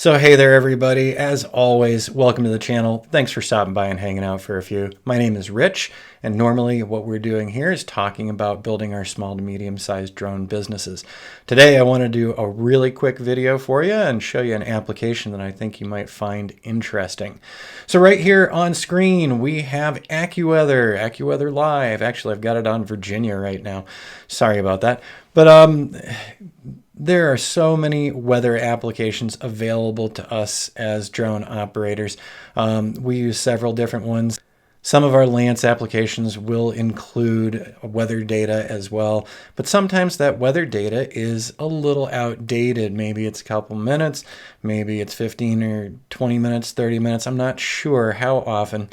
So hey there everybody, as always, welcome to the channel. Thanks for stopping by and hanging out for a few. My name is Rich, and normally what we're doing here is talking about building our small to medium-sized drone businesses. Today I want to do a really quick video for you and show you an application that I think you might find interesting. So right here on screen we have AccuWeather Live. Actually, I've got it on Virginia right now. Sorry about that. But there are so many weather applications available to us as drone operators. We use several different ones. Some of our Lance applications will include weather data as well, but sometimes that weather data is a little outdated. Maybe it's a couple minutes, maybe it's 15 or 20 minutes, 30 minutes. I'm not sure how often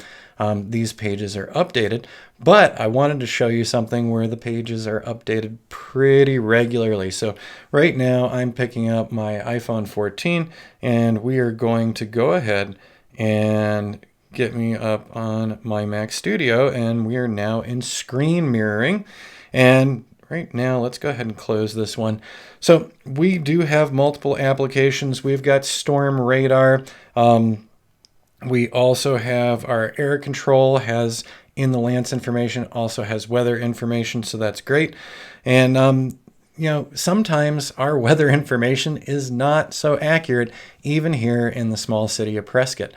these pages are updated, but I wanted to show you something where the pages are updated pretty regularly. So right now I'm picking up my iPhone 14 and we are going to go ahead and get me up on my Mac Studio, and we are now in screen mirroring. And right now, let's go ahead and close this one. So we do have multiple applications. We've got storm radar. We also have our air control has in the Lance information, also has weather information, so that's great. And you know, sometimes our weather information is not so accurate, even here in the small city of Prescott.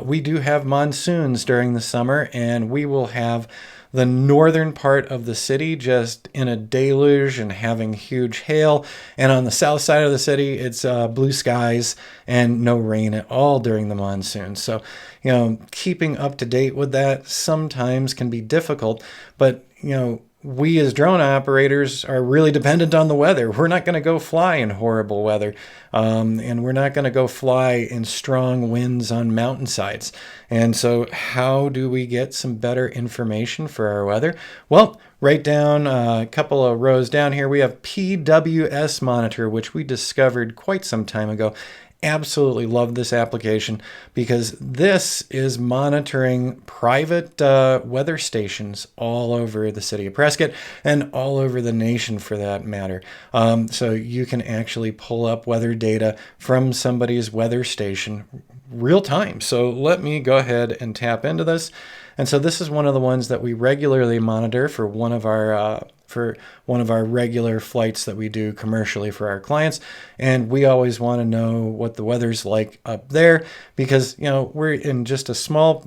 We do have monsoons during the summer, and we will have the northern part of the city just in a deluge and having huge hail. And on the south side of the city, it's blue skies and no rain at all during the monsoon. So, you know, keeping up to date with that sometimes can be difficult, but, you know, we as drone operators are really dependent on the weather. We're not going to go fly in horrible weather, and we're not going to go fly in strong winds on mountainsides. And so how do we get some better information for our weather? Well, right down a couple of rows down here, we have PWS Monitor, which we discovered quite some time ago. Absolutely love this application because this is monitoring private weather stations all over the city of Prescott and all over the nation for that matter. So you can actually pull up weather data from somebody's weather station real time. So let me go ahead and tap into this. And so this is one of the ones that we regularly monitor for one of our regular flights that we do commercially for our clients. And we always want to know what the weather's like up there because, you know, we're in just a small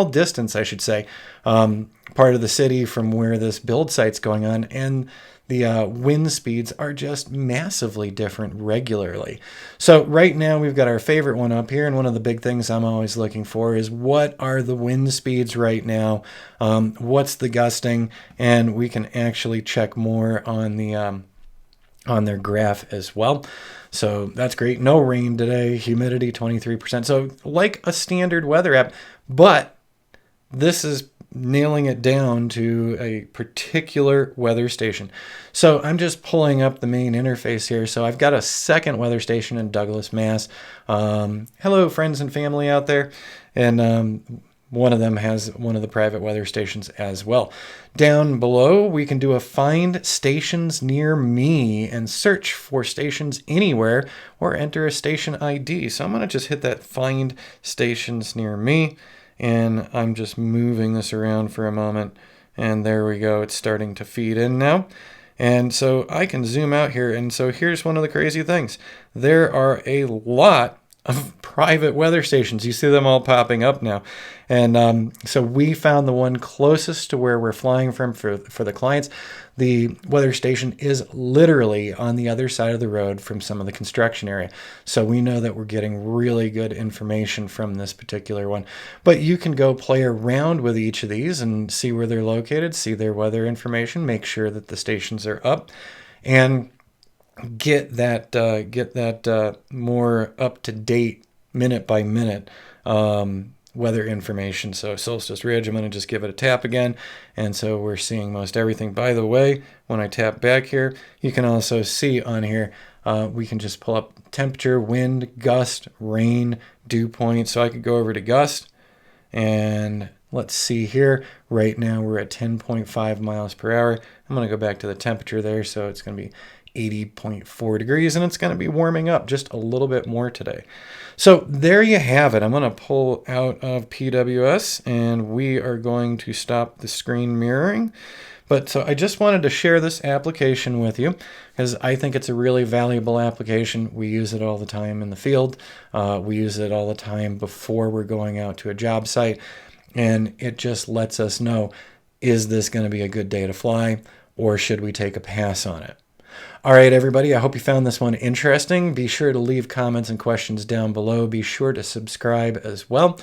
distance, I should say, part of the city from where this build site's going on. And the wind speeds are just massively different regularly. So right now we've got our favorite one up here, and one of the big things I'm always looking for is what are the wind speeds right now, what's the gusting, and we can actually check more on the on their graph as well. So that's great. No rain today, humidity 23%. So like a standard weather app, but this is nailing it down to a particular weather station. So I'm just pulling up the main interface here. So I've got a second weather station in Douglas, Mass. Hello, friends and family out there. And one of them has one of the private weather stations as well. Down below, we can do a find stations near me and search for stations anywhere or enter a station ID. So I'm going to just hit that find stations near me. And I'm just moving this around for a moment. And there we go. It's starting to feed in now. And so I can zoom out here. And so here's one of the crazy things. There are a lot of private weather stations. You see them all popping up now. And so we found the one closest to where we're flying from for the clients. The weather station is literally on the other side of the road from some of the construction area. So we know that we're getting really good information from this particular one. But you can go play around with each of these and see where they're located, see their weather information, make sure that the stations are up, and get that more up-to-date minute by minute weather information. So Solstice Ridge, I'm going to just give it a tap again. And so we're seeing most everything. By the way, when I tap back here, you can also see on here, we can just pull up temperature, wind, gust, rain, dew point. So I could go over to gust and let's see here. Right now we're at 10.5 miles per hour. I'm going to go back to the temperature there. So it's going to be 80.4 degrees, and it's going to be warming up just a little bit more today. So there you have it. I'm going to pull out of PWS, and we are going to stop the screen mirroring. But so I just wanted to share this application with you because I think it's a really valuable application. We use it all the time in the field. We use it all the time before we're going out to a job site. And it just lets us know, is this going to be a good day to fly, or should we take a pass on it? All right, everybody, I hope you found this one interesting. Be sure to leave comments and questions down below. Be sure to subscribe as well.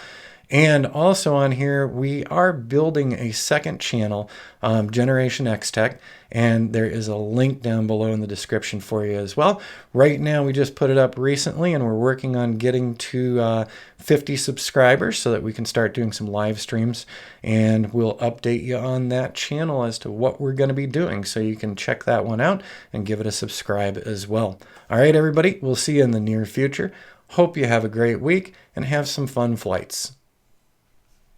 And also on here, we are building a second channel, Generation X Tech, and there is a link down below in the description for you as well. Right now, we just put it up recently, and we're working on getting to 50 subscribers so that we can start doing some live streams, and we'll update you on that channel as to what we're going to be doing, so you can check that one out and give it a subscribe as well. All right, everybody, we'll see you in the near future. Hope you have a great week and have some fun flights.